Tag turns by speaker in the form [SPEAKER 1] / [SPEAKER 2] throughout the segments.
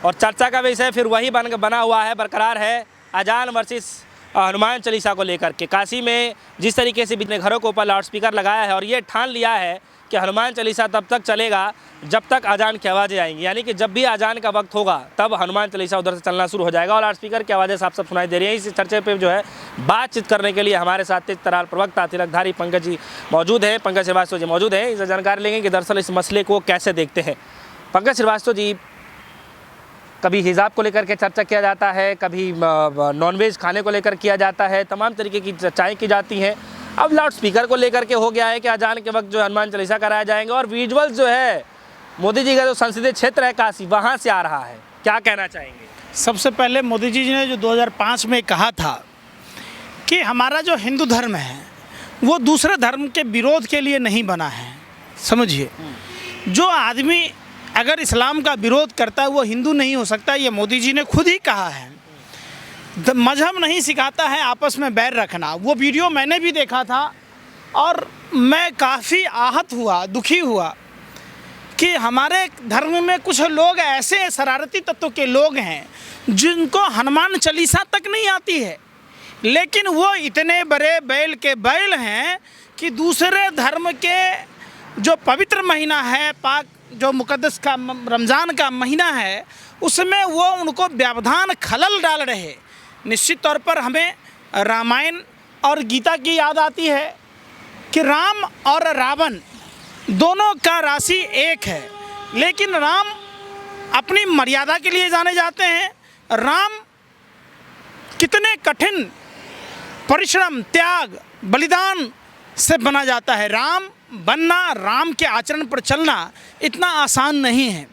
[SPEAKER 1] और चर्चा का विषय फिर वही बना हुआ है, बरकरार है, अजान वर्सेस हनुमान चालीसा को लेकर के। काशी में जिस तरीके से अपने घरों के ऊपर लाउडस्पीकर लगाया है और ये ठान लिया है कि हनुमान चालीसा तब तक चलेगा जब तक अजान की आवाज़ें आएंगी, यानी कि जब भी अजान का वक्त होगा तब हनुमान चालीसा उधर से चलना शुरू हो जाएगा और लाउडस्पीकर की आवाज़ें साफ साफ सुनाई दे रही हैं। इस चर्चे पे जो है बातचीत करने के लिए हमारे साथ तेज तरार प्रवक्ता तिलकधारी पंकज जी मौजूद हैं, पंकज श्रीवास्तव जी मौजूद हैं। इस जानकारी लेंगे कि दरअसल इस मसले को कैसे देखते हैं। पंकज श्रीवास्तव जी, कभी हिजाब को लेकर के चर्चा किया जाता है, कभी नॉनवेज खाने को लेकर किया जाता है, तमाम तरीके की चर्चाएँ की जाती हैं। अब लाउड स्पीकर को लेकर के हो गया है कि अजान के वक्त जो हनुमान चालीसा कराया जाएंगे और विजुअल्स जो है मोदी जी का जो संसदीय क्षेत्र है काशी, वहाँ से आ रहा है, क्या कहना चाहेंगे?
[SPEAKER 2] सबसे पहले मोदी जी ने जो 2005 में कहा था कि हमारा जो हिंदू धर्म है वो दूसरे धर्म के विरोध के लिए नहीं बना है। समझिए, जो आदमी अगर इस्लाम का विरोध करता है वो हिंदू नहीं हो सकता, ये मोदी जी ने खुद ही कहा है। मजहब नहीं सिखाता है आपस में बैर रखना। वो वीडियो मैंने भी देखा था और मैं काफ़ी आहत हुआ, दुखी हुआ कि हमारे धर्म में कुछ लोग ऐसे शरारती तत्व के लोग हैं जिनको हनुमान चालीसा तक नहीं आती है, लेकिन वो इतने बड़े बैल के बैल हैं कि दूसरे धर्म के जो पवित्र महीना है, पाक जो मुकद्दस का रमज़ान का महीना है, उसमें वो उनको व्यवधान खलल डाल रहे। निश्चित तौर पर हमें रामायण और गीता की याद आती है कि राम और रावण दोनों का राशि एक है, लेकिन राम अपनी मर्यादा के लिए जाने जाते हैं। राम कितने कठिन परिश्रम, त्याग, बलिदान से बना जाता है। राम बनना, राम के आचरण पर चलना इतना आसान नहीं है।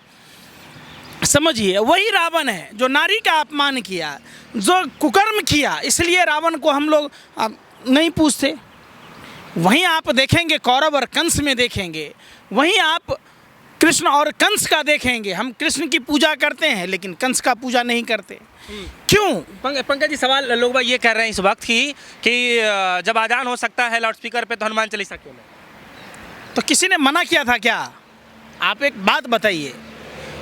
[SPEAKER 2] समझिए, वही रावण है जो नारी का अपमान किया, जो कुकर्म किया, इसलिए रावण को हम लोग नहीं पूछते। वहीं आप देखेंगे कौरव और कंस में देखेंगे, वहीं आप कृष्ण और कंस का देखेंगे। हम कृष्ण की पूजा करते हैं लेकिन कंस का पूजा नहीं करते। क्यों?
[SPEAKER 1] पंकज जी, सवाल लोग ये कह रहे हैं इस वक्त कि जब अजान हो सकता है लाउडस्पीकर पे तो हनुमान चालीसा क्यों नहीं?
[SPEAKER 2] तो किसी ने मना किया था क्या? आप एक बात बताइए।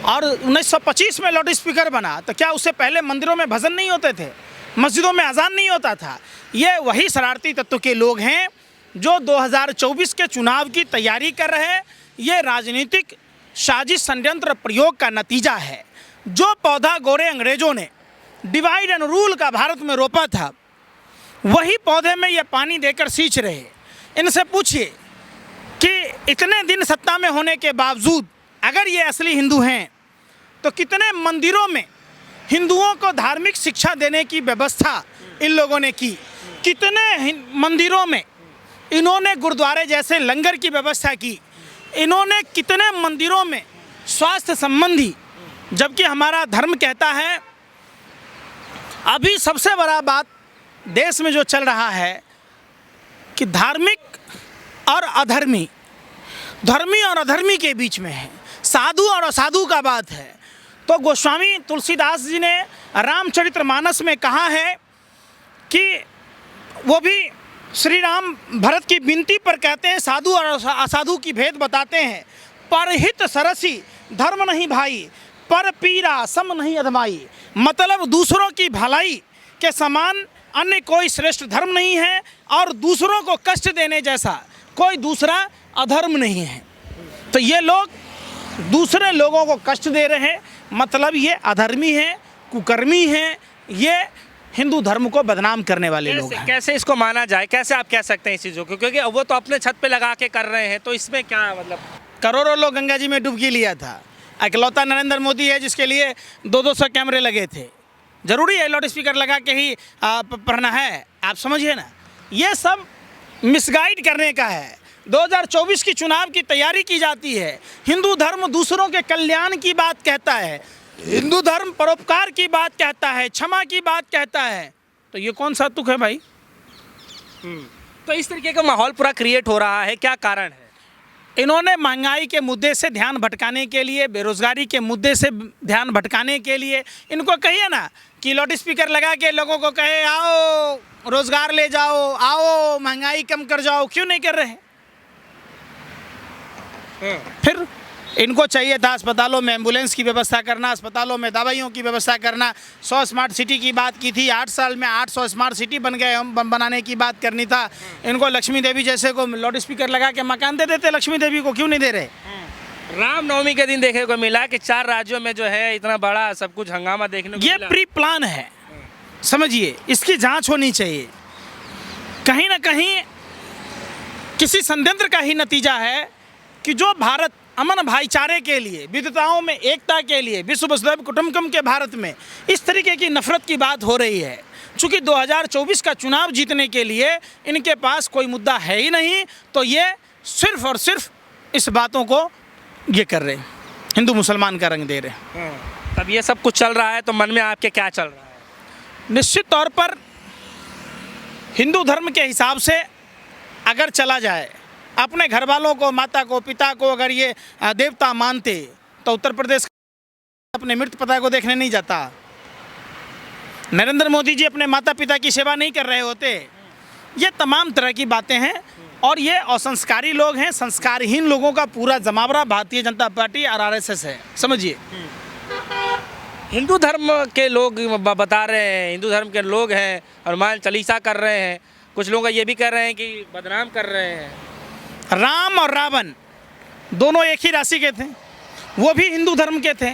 [SPEAKER 2] और 1925 में लाउड स्पीकर बना तो क्या उससे पहले मंदिरों में भजन नहीं होते थे, मस्जिदों में अजान नहीं होता था? ये वही शरारती तत्व के लोग हैं जो 2024 के चुनाव की तैयारी कर रहे हैं। ये राजनीतिक साजिश षड्यंत्र प्रयोग का नतीजा है। जो पौधा गोरे अंग्रेजों ने डिवाइड एंड रूल का भारत में रोपा था, वही पौधे में ये पानी देकर सींच रहे। इनसे पूछिए कि इतने दिन सत्ता में होने के बावजूद अगर ये असली हिंदू हैं तो कितने मंदिरों में हिंदुओं को धार्मिक शिक्षा देने की व्यवस्था इन लोगों ने की, कितने मंदिरों में इन्होंने गुरुद्वारे जैसे लंगर की व्यवस्था की, इन्होंने कितने मंदिरों में स्वास्थ्य संबंधी, जबकि हमारा धर्म कहता है। अभी सबसे बड़ा बात देश में जो चल रहा है कि धार्मिक और अधर्मी, धर्मी और अधर्मी के बीच में है, साधु और असाधु का बात है। तो गोस्वामी तुलसीदास जी ने रामचरितमानस में कहा है कि वो भी श्री राम भरत की विनती पर कहते हैं, साधु और असाधु की भेद बताते हैं। परहित सरसी धर्म नहीं भाई, पर पीरा सम नहीं अधमाई। मतलब दूसरों की भलाई के समान अन्य कोई श्रेष्ठ धर्म नहीं है और दूसरों को कष्ट देने जैसा कोई दूसरा अधर्म नहीं है। तो ये लोग दूसरे लोगों को कष्ट दे रहे हैं, मतलब ये अधर्मी हैं, कुकर्मी हैं, ये हिंदू धर्म को बदनाम करने वाले लोग हैं।
[SPEAKER 1] कैसे इसको माना जाए, कैसे आप कह सकते हैं इस चीज़ों को? क्योंकि वो तो अपने छत पे लगा के कर रहे हैं, तो इसमें क्या मतलब?
[SPEAKER 2] करोड़ों लोग गंगा जी में डुबकी लिया था। इकलौता नरेंद्र मोदी है जिसके लिए 200 कैमरे लगे थे। जरूरी है लाउड स्पीकर लगा के ही पढ़ना है? आप समझिए ना, ये सब मिसगाइड करने का है। 2024 की चुनाव की तैयारी की जाती है। हिंदू धर्म दूसरों के कल्याण की बात कहता है, हिंदू धर्म परोपकार की बात कहता है, क्षमा की बात कहता है। तो ये कौन सा तुक है भाई?
[SPEAKER 1] तो इस तरीके का माहौल पूरा क्रिएट हो रहा है, क्या कारण है?
[SPEAKER 2] इन्होंने महंगाई के मुद्दे से ध्यान भटकाने के लिए, बेरोजगारी के मुद्दे से ध्यान भटकाने के लिए इनको कहिए ना कि लाउड स्पीकर लगा के लोगों को कहे आओ रोजगार ले जाओ, आओ महंगाई कम कर जाओ। क्यों नहीं कर रहे? फिर इनको चाहिए था अस्पतालों में एम्बुलेंस की व्यवस्था करना, अस्पतालों में दवाइयों की व्यवस्था करना। 100 स्मार्ट सिटी की बात की थी, 8 साल में 800 स्मार्ट सिटी बन गए, हम बनाने की बात करनी था। इनको लक्ष्मी देवी जैसे को लाउड स्पीकर लगा के मकान दे देते, लक्ष्मी देवी को क्यों नहीं दे रहे?
[SPEAKER 1] रामनवमी के दिन देखने को मिला कि 4 राज्यों में जो है इतना बड़ा सब कुछ हंगामा देखने को
[SPEAKER 2] ये
[SPEAKER 1] मिला।
[SPEAKER 2] प्री प्लान है, समझिए, इसकी जांच होनी चाहिए। कहीं ना कहीं किसी षड्यंत्र का ही नतीजा है कि जो भारत अमन भाईचारे के लिए, विविधताओं में एकता के लिए, विश्व वसुधैव कुटुंबकम के भारत में इस तरीके की नफरत की बात हो रही है। चूँकि 2024 का चुनाव जीतने के लिए इनके पास कोई मुद्दा है ही नहीं, तो ये सिर्फ और सिर्फ इस बातों को ये कर रहे हैं, हिंदू मुसलमान का रंग दे रहे हैं।
[SPEAKER 1] तब ये सब कुछ चल रहा है तो मन में आपके क्या चल रहा है?
[SPEAKER 2] निश्चित तौर पर हिंदू धर्म के हिसाब से अगर चला जाए, अपने घर वालों को, माता को, पिता को अगर ये देवता मानते तो उत्तर प्रदेश अपने मृत पिता को देखने नहीं जाता, नरेंद्र मोदी जी अपने माता पिता की सेवा नहीं कर रहे होते। ये तमाम तरह की बातें हैं और ये असंस्कारी लोग हैं। संस्कारहीन लोगों का पूरा जमावड़ा भारतीय जनता पार्टी और आरएसएस है, समझिए।
[SPEAKER 1] हिंदू धर्म के लोग बता रहे हैं, हिंदू धर्म के लोग हैं, हनुमान चालीसा कर रहे हैं, कुछ लोग ये भी कर रहे हैं कि बदनाम कर रहे हैं।
[SPEAKER 2] राम और रावण दोनों एक ही राशि के थे, वो भी हिंदू धर्म के थे,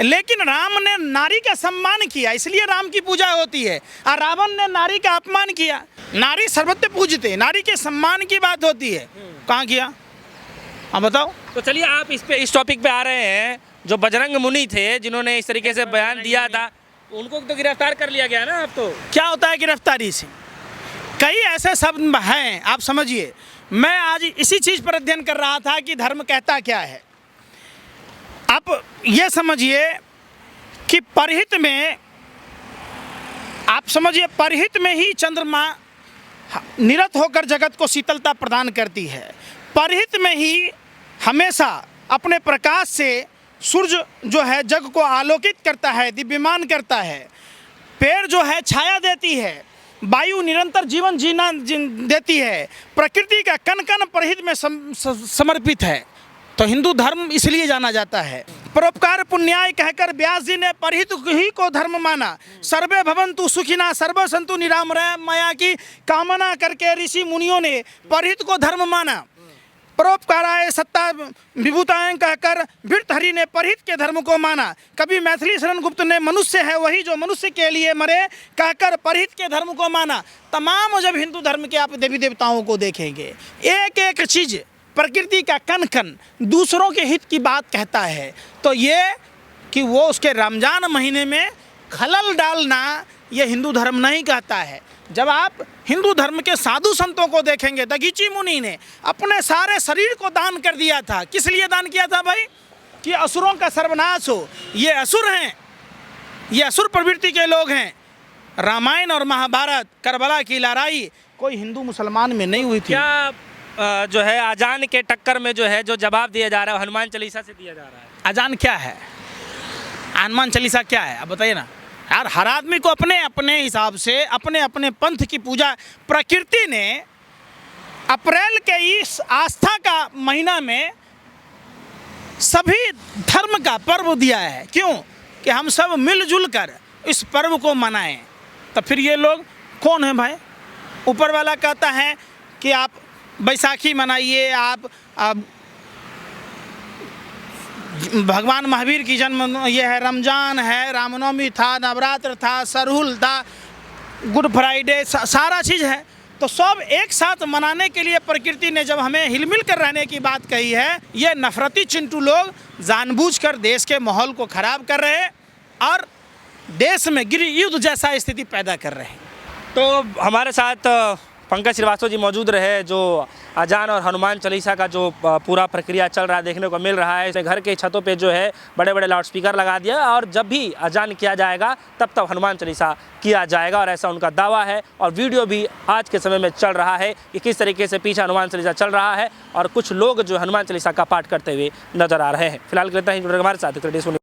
[SPEAKER 2] लेकिन राम ने नारी का सम्मान किया, इसलिए राम की पूजा होती है, और रावण ने नारी का अपमान किया। नारी सर्वत्र पूजते, नारी के सम्मान की बात होती है, कहाँ किया? आप बताओ।
[SPEAKER 1] तो चलिए आप इस टॉपिक पे आ रहे हैं। जो बजरंग मुनि थे जिन्होंने इस तरीके से बयान दिया था, उनको तो गिरफ्तार कर लिया गया ना। अब तो
[SPEAKER 2] क्या होता है गिरफ्तारी से? कई ऐसे शब्द हैं, आप समझिए। मैं आज इसी चीज़ पर अध्ययन कर रहा था कि धर्म कहता क्या है। आप ये समझिए कि परहित में, आप समझिए, परहित में ही चंद्रमा निरत होकर जगत को शीतलता प्रदान करती है। परहित में ही हमेशा अपने प्रकाश से सूर्य जो है जग को आलोकित करता है, दिव्यमान करता है। पेड़ जो है छाया देती है, वायु निरंतर जीवन जीना देती है। प्रकृति का कण कण परहित में समर्पित है। तो हिंदू धर्म इसलिए जाना जाता है। परोपकार पुण्याय कहकर व्यास जी ने परहित ही को धर्म माना। सर्वे भवन्तु सुखिना सर्व संतु निरामय माया की कामना करके ऋषि मुनियों ने परहित को धर्म माना। परोपकाराय सत्ता विभूताएं कहकर भृतहरि ने परहित के धर्म को माना। कभी मैथिली शरण गुप्त ने मनुष्य है वही जो मनुष्य के लिए मरे कहकर परहित के धर्म को माना। तमाम जब हिंदू धर्म के आप देवी देवताओं को देखेंगे, एक एक चीज़ प्रकृति का कण कण दूसरों के हित की बात कहता है। तो ये कि वो उसके रमजान महीने में खलल डालना, ये हिंदू धर्म नहीं कहता है। जब आप हिंदू धर्म के साधु संतों को देखेंगे, दधीची मुनि ने अपने सारे शरीर को दान कर दिया था। किस लिए दान किया था भाई? कि असुरों का सर्वनाश हो। ये असुर हैं, ये असुर प्रवृत्ति के लोग हैं। रामायण और महाभारत, करबला की लड़ाई कोई हिंदू मुसलमान में नहीं हुई थी।
[SPEAKER 1] क्या जो है अजान के टक्कर में जो है जो जवाब दिया जा रहा है हनुमान चालीसा से दिया जा रहा है?
[SPEAKER 2] अजान क्या है? हनुमान चालीसा क्या है? अब बताइए ना यार। हर आदमी को अपने अपने हिसाब से अपने अपने पंथ की पूजा, प्रकृति ने अप्रैल के इस आस्था का महीना में सभी धर्म का पर्व दिया है। क्यों? कि हम सब मिलजुल कर इस पर्व को मनाएं। तो फिर ये लोग कौन है भाई? ऊपर वाला कहता है कि आप बैसाखी मनाइए, आप भगवान महावीर की जन्म ये है, रमजान है, रामनवमी था, नवरात्र था, सरहुल था, गुड फ्राइडे, सारा चीज़ है। तो सब एक साथ मनाने के लिए प्रकृति ने जब हमें हिलमिल कर रहने की बात कही है, ये नफरती चिंटू लोग जानबूझकर देश के माहौल को ख़राब कर रहे हैं और देश में गृह युद्ध जैसा स्थिति पैदा कर रहे हैं।
[SPEAKER 1] तो हमारे साथ पंकज श्रीवास्तव जी मौजूद रहे, जो अजान और हनुमान चालीसा का जो पूरा प्रक्रिया चल रहा है देखने को मिल रहा है। इसे घर के छतों पे जो है बड़े बड़े लाउड स्पीकर लगा दिया और जब भी अजान किया जाएगा तब हनुमान चालीसा किया जाएगा, और ऐसा उनका दावा है। और वीडियो भी आज के समय में चल रहा है कि किस तरीके से पीछे हनुमान चालीसा चल रहा है और कुछ लोग जो हनुमान चालीसा का पाठ करते हुए नजर आ रहे हैं। फिलहाल कहते हैं हमारे साथ